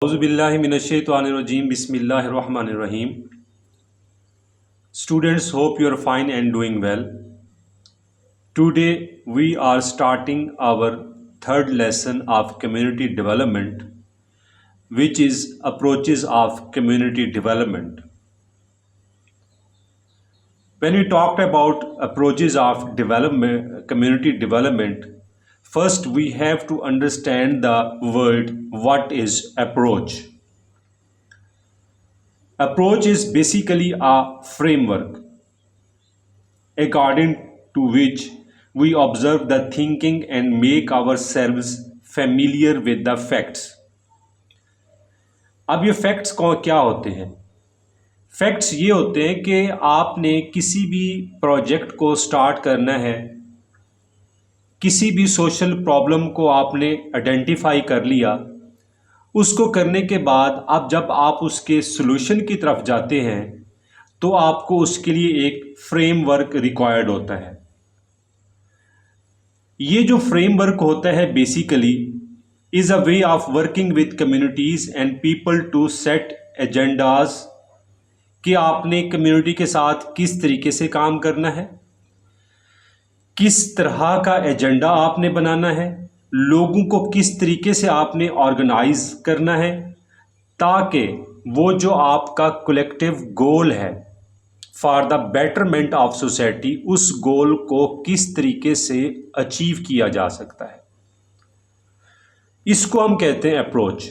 Auzubillahiminash-shaytanir-rajim. Bismillahir-rahmanir-rahim. Students, hope you are fine and doing well. Today we are starting our third lesson of community development, which is approaches of community development. When we talked about approaches of development, community development, first we have to understand the word what is approach. Approach is basically a framework according to which we observe the thinking and make ourselves familiar with the facts. अब ये facts क्या होते हैं? Facts ये होते हैं कि आपने किसी भी प्रोजेक्ट को स्टार्ट करना है, किसी भी सोशल प्रॉब्लम को आपने आइडेंटिफाई कर लिया, उसको करने के बाद अब जब आप उसके सॉल्यूशन की तरफ जाते हैं तो आपको उसके लिए एक फ्रेमवर्क रिक्वायर्ड होता है। ये जो फ्रेमवर्क होता है basically is a way of working with communities and people to set agendas कि आपने कम्युनिटी के साथ किस तरीके से काम करना है, किस तरह का एजेंडा आपने बनाना है, लोगों को किस तरीके से आपने ऑर्गेनाइज करना है ताकि वो जो आपका कलेक्टिव गोल है for the betterment of society, उस गोल को किस तरीके से अचीव किया जा सकता है। इसको हम कहते हैं अप्रोच।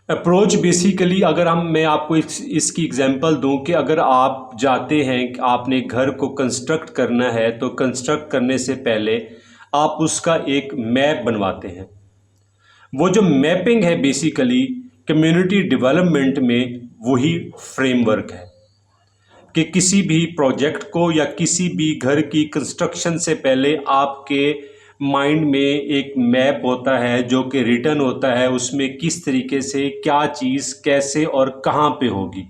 अप्रोच बेसिकली अगर मैं आपको इसकी एग्जांपल दूं कि अगर आप जाते हैं कि आपने घर को कंस्ट्रक्ट करना है तो कंस्ट्रक्ट करने से पहले आप उसका एक मैप बनवाते हैं। वो जो मैपिंग है बेसिकली कम्युनिटी डेवलपमेंट में वही फ्रेमवर्क है कि किसी भी प्रोजेक्ट को या किसी भी घर की कंस्ट्रक्शन से पहले आपके माइंड में एक मैप होता है जो कि रिटन होता है, उसमें किस तरीके से क्या चीज़ कैसे और कहाँ पे होगी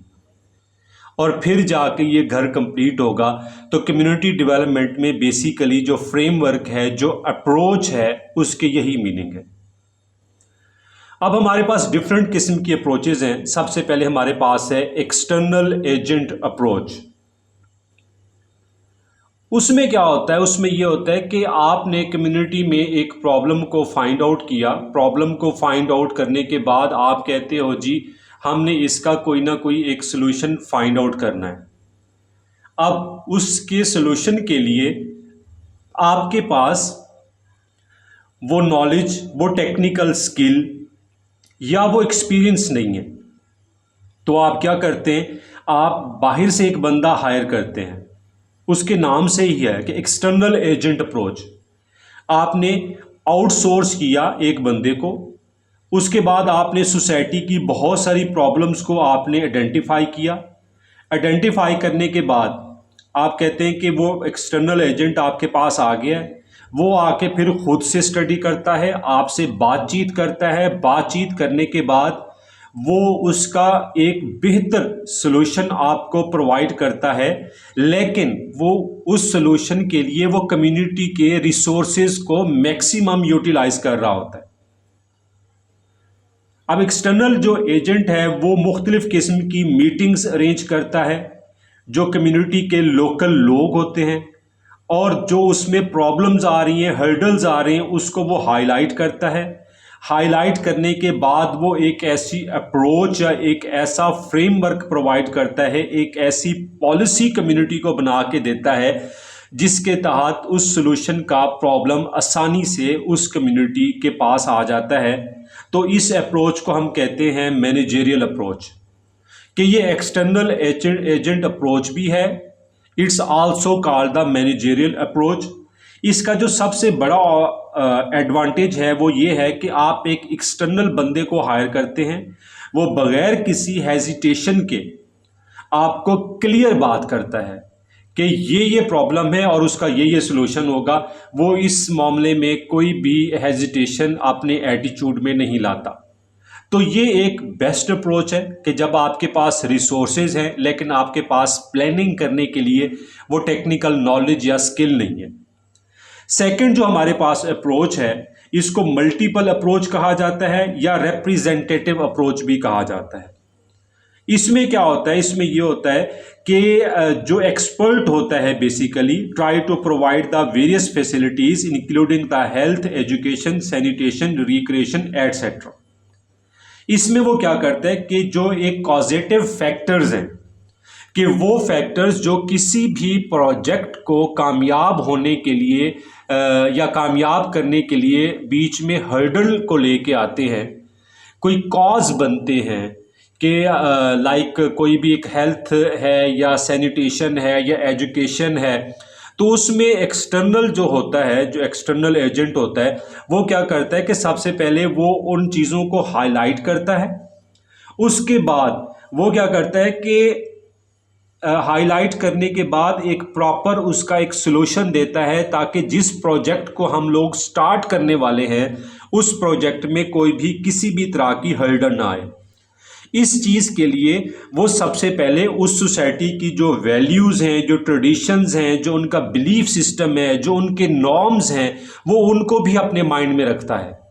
और फिर जाके ये घर कंप्लीट होगा। तो कम्युनिटी डेवलपमेंट में बेसिकली जो फ्रेमवर्क है, जो अप्रोच है, उसके यही मीनिंग है। अब हमारे पास डिफरेंट किस्म की अप्रोचेज हैं। सबसे पहले हमारे पास है एक्सटर्नल एजेंट अप्रोच। उसमें क्या होता है? उसमें यह होता है कि आपने कम्युनिटी में एक प्रॉब्लम को फाइंड आउट किया। प्रॉब्लम को फाइंड आउट करने के बाद आप कहते हो जी हमने इसका कोई ना कोई एक सॉल्यूशन फाइंड आउट करना है। अब उसके सॉल्यूशन के लिए आपके पास वो नॉलेज, वो टेक्निकल स्किल या वो एक्सपीरियंस नहीं है, तो आप क्या करते हैं? आप बाहर से एक बंदा हायर करते हैं। उसके नाम से ही है कि एक्सटर्नल एजेंट अप्रोच। आपने आउटसोर्स किया एक बंदे को, उसके बाद आपने सोसाइटी की बहुत सारी प्रॉब्लम्स को आपने आइडेंटिफाई किया। आइडेंटिफाई करने के बाद आप कहते हैं कि वो एक्सटर्नल एजेंट आपके पास आ गया है। वो आके फिर खुद से स्टडी करता है, आपसे बातचीत करता है। बातचीत करने के बाद वो उसका एक बेहतर सॉल्यूशन आपको प्रोवाइड करता है, लेकिन वो उस सॉल्यूशन के लिए वो कम्युनिटी के रिसोर्सेज को मैक्सिमम यूटिलाइज कर रहा होता है। अब एक्सटर्नल जो एजेंट है वो मुख्तलिफ किस्म की मीटिंग्स अरेंज करता है, जो कम्युनिटी के लोकल लोग होते हैं और जो उसमें प्रॉब्लम्स आ रही हैं, हर्डल्स आ रहे हैं, उसको वो हाईलाइट करता है। हाईलाइट करने के बाद वो एक ऐसी अप्रोच या एक ऐसा फ्रेमवर्क प्रोवाइड करता है, एक ऐसी पॉलिसी कम्युनिटी को बना के देता है जिसके तहत उस सॉल्यूशन का प्रॉब्लम आसानी से उस कम्युनिटी के पास आ जाता है। तो इस अप्रोच को हम कहते हैं मैनेजरियल अप्रोच, कि ये एक्सटर्नल एजेंट अप्रोच भी है। It's also called the managerial approach. इसका जो सबसे बड़ा एडवांटेज है वो ये है कि आप एक एक्सटर्नल बंदे को हायर करते हैं, वो बगैर किसी हेजिटेशन के आपको क्लियर बात करता है कि ये प्रॉब्लम है और उसका ये सॉल्यूशन होगा। वो इस मामले में कोई भी हेजिटेशन अपने एटीट्यूड में नहीं लाता। तो ये एक बेस्ट अप्रोच है कि जब आपके पास रिसोर्सेज हैं लेकिन आपके पास प्लानिंग करने के लिए वो टेक्निकल नॉलेज या स्किल नहीं है। सेकंड जो हमारे पास अप्रोच है इसको मल्टीपल अप्रोच कहा जाता है या रिप्रेजेंटेटिव अप्रोच भी कहा जाता है। इसमें क्या होता है, इसमें ये होता है कि जो एक्सपर्ट होता है basically try to provide the various facilities including the health, education, sanitation, recreation etcetera. इसमें वो क्या करता है कि जो एक कॉजेटिव फैक्टर्स हैं कि वो फैक्टर्स जो किसी भी प्रोजेक्ट को कामयाब होने के लिए या कामयाब करने के लिए बीच में हर्डल को लेके आते हैं, कोई कॉज बनते हैं कि लाइक कोई भी एक हेल्थ है या सैनिटेशन है या एजुकेशन है, तो उसमें एक्सटर्नल जो होता है, जो एक्सटर्नल एजेंट होता है, वो क्या करता है कि सबसे पहले वो उन चीज़ों को हाईलाइट करता है। उसके बाद वो क्या करता है कि हाईलाइट करने के बाद एक प्रॉपर उसका एक सॉल्यूशन देता है ताकि जिस प्रोजेक्ट को हम लोग स्टार्ट करने वाले हैं उस प्रोजेक्ट में कोई भी किसी भी तरह की हर्डल ना आए। इस चीज़ के लिए वो सबसे पहले उस सोसाइटी की जो वैल्यूज़ हैं, जो ट्रेडिशंस हैं, जो उनका बिलीफ सिस्टम है, जो उनके नॉर्म्स हैं, वो उनको भी अपने माइंड में रखता है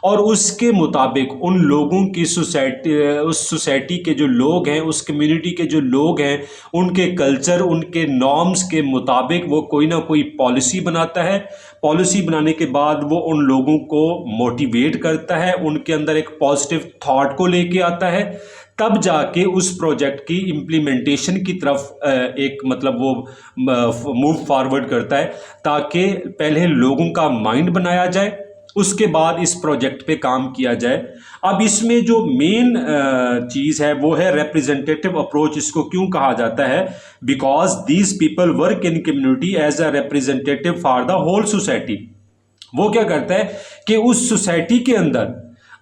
और उसके मुताबिक उन लोगों की सोसाइटी, उस सोसाइटी के जो लोग हैं, उस कम्युनिटी के जो लोग हैं, उनके कल्चर, उनके नॉर्म्स के मुताबिक वो कोई ना कोई पॉलिसी बनाता है। पॉलिसी बनाने के बाद वो उन लोगों को मोटिवेट करता है, उनके अंदर एक पॉजिटिव थॉट को लेके आता है, तब जाके उस प्रोजेक्ट की इम्प्लीमेंटेशन की तरफ एक मतलब वो मूव फॉरवर्ड करता है ताकि पहले लोगों का माइंड बनाया जाए, उसके बाद इस प्रोजेक्ट पे काम किया जाए। अब इसमें जो मेन चीज़ है वो है रिप्रेजेंटेटिव अप्रोच। इसको क्यों कहा जाता है? Because these people work in community as a representative for the whole society. वो क्या करता है कि उस सोसाइटी के अंदर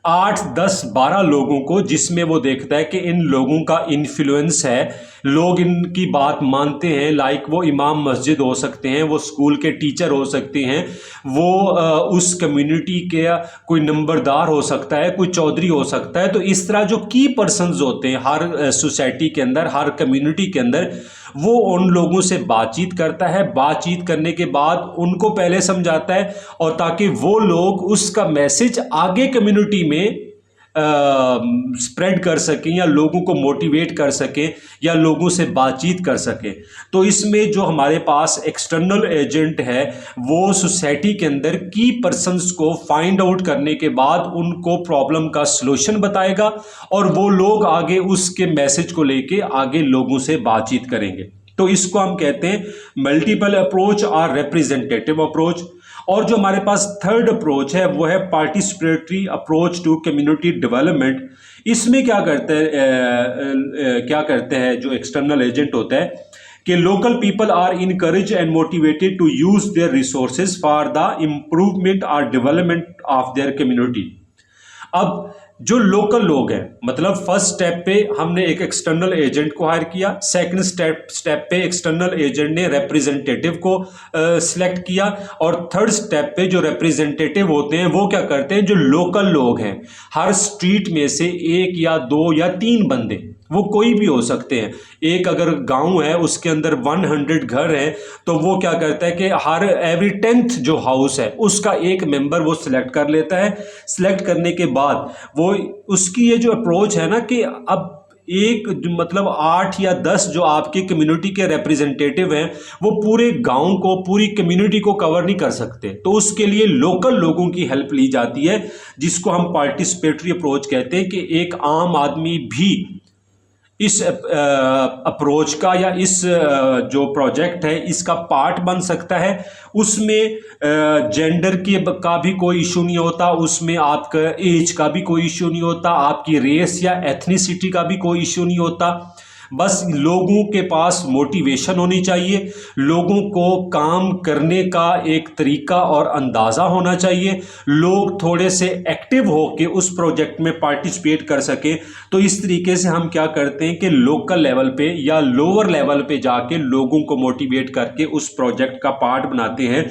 8, 10, 12 लोगों को, जिसमें वो देखता है कि इन लोगों का इन्फ्लुएंस है, लोग इनकी बात मानते हैं, लाइक वो इमाम मस्जिद हो सकते हैं, वो स्कूल के टीचर हो सकते हैं, वो उस कम्युनिटी के कोई नंबरदार हो सकता है, कोई चौधरी हो सकता है। तो इस तरह जो की पर्सन्स होते हैं हर सोसाइटी के अंदर, हर कम्युनिटी के अंदर, वो उन लोगों से बातचीत करता है। बातचीत करने के बाद उनको पहले समझाता है और ताकि वो लोग उसका मैसेज आगे कम्युनिटी में स्प्रेड कर सकें या लोगों को मोटिवेट कर सकें या लोगों से बातचीत कर सकें। तो इसमें जो हमारे पास एक्सटर्नल एजेंट है वो सोसाइटी के अंदर की पर्सन्स को फाइंड आउट करने के बाद उनको प्रॉब्लम का सलूशन बताएगा और वो लोग आगे उसके मैसेज को लेके आगे लोगों से बातचीत करेंगे। तो इसको हम कहते हैं मल्टीपल अप्रोच और रिप्रेजेंटेटिव अप्रोच। और जो हमारे पास थर्ड अप्रोच है वो है participatory approach to community development. इसमें क्या करते हैं जो एक्सटर्नल एजेंट होता है कि local people are encourage and motivated to use their resources for the improvement और डेवलपमेंट ऑफ देयर कम्युनिटी। अब जो लोकल लोग हैं, मतलब फर्स्ट स्टेप पे हमने एक एक्सटर्नल एजेंट को हायर किया, सेकंड स्टेप पे एक्सटर्नल एजेंट ने रिप्रेजेंटेटिव को सिलेक्ट किया और थर्ड स्टेप पे जो रिप्रेजेंटेटिव होते हैं वो क्या करते हैं, जो लोकल लोग हैं, हर स्ट्रीट में से 1 या 2 या 3 बंदे, वो कोई भी हो सकते हैं। एक अगर गांव है उसके अंदर 100 घर हैं तो वो क्या करता है कि हर एवरी 10th जो हाउस है उसका एक मेंबर वो सिलेक्ट कर लेता है। सिलेक्ट करने के बाद वो उसकी ये जो अप्रोच है ना कि अब एक मतलब 8 या 10 जो आपकी कम्युनिटी के रिप्रेजेंटेटिव हैं वो पूरे गांव को, पूरी कम्युनिटी को कवर नहीं कर सकते, तो उसके लिए लोकल लोगों की हेल्प ली जाती है जिसको हम पार्टिसिपेटरी अप्रोच कहते हैं कि एक आम आदमी भी इस अप्रोच का या इस जो प्रोजेक्ट है इसका पार्ट बन सकता है। उसमें जेंडर का भी कोई इशू नहीं होता, उसमें आपका एज का भी कोई इशू नहीं होता, आपकी रेस या एथनिसिटी का भी कोई इशू नहीं होता। बस लोगों के पास मोटिवेशन होनी चाहिए, लोगों को काम करने का एक तरीका और अंदाज़ा होना चाहिए, लोग थोड़े से एक्टिव होकर उस प्रोजेक्ट में पार्टिसिपेट कर सकें। तो इस तरीके से हम क्या करते हैं कि लोकल लेवल पे या लोअर लेवल पे जाके लोगों को मोटिवेट करके उस प्रोजेक्ट का पार्ट बनाते हैं।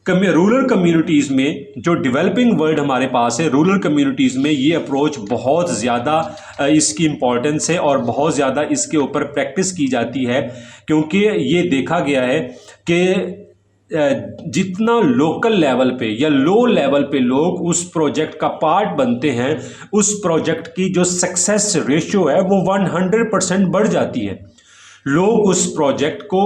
रूरल कम्युनिटीज़ में जो डेवलपिंग वर्ल्ड हमारे पास है, रूरल कम्युनिटीज़ में ये अप्रोच बहुत ज़्यादा इसकी इम्पोर्टेंस है और बहुत ज़्यादा इसके ऊपर प्रैक्टिस की जाती है, क्योंकि ये देखा गया है कि जितना लोकल लेवल पे या लो लेवल पे लोग उस प्रोजेक्ट का पार्ट बनते हैं, उस प्रोजेक्ट की जो सक्सेस रेशियो है वो 100% बढ़ जाती है। लोग उस प्रोजेक्ट को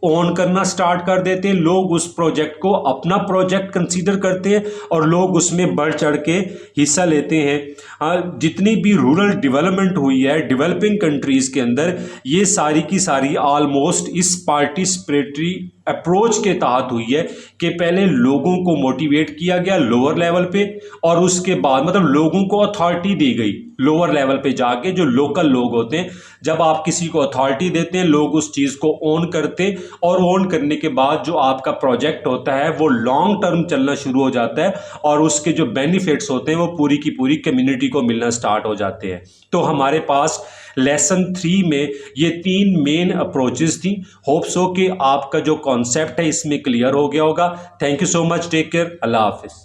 ओन करना स्टार्ट कर देते हैं, लोग उस प्रोजेक्ट को अपना प्रोजेक्ट कंसीडर करते हैं और लोग उसमें बढ़ चढ़ के हिस्सा लेते हैं। जितनी भी रूरल डेवलपमेंट हुई है डेवलपिंग कंट्रीज़ के अंदर, ये सारी की सारी ऑलमोस्ट इस पार्टिसिपेटरी अप्रोच के तहत हुई है कि पहले लोगों को मोटिवेट किया गया लोअर लेवल पे और उसके बाद मतलब लोगों को अथॉरिटी दी गई लोअर लेवल पे जाके, जो लोकल लोग होते हैं। जब आप किसी को अथॉरिटी देते हैं, लोग उस चीज़ को ओन करते और ओन करने के बाद जो आपका प्रोजेक्ट होता है वो लॉन्ग टर्म चलना शुरू हो जाता है और उसके जो बेनिफिट्स होते हैं वो पूरी की पूरी कम्युनिटी को मिलना स्टार्ट हो जाते हैं। तो हमारे पास लेसन 3 में ये 3 मेन अप्रोचेस थी। होप सो कि आपका जो कॉन्सेप्ट है इसमें क्लियर हो गया होगा। Thank you so much, take care, अल्लाह हाफिज़।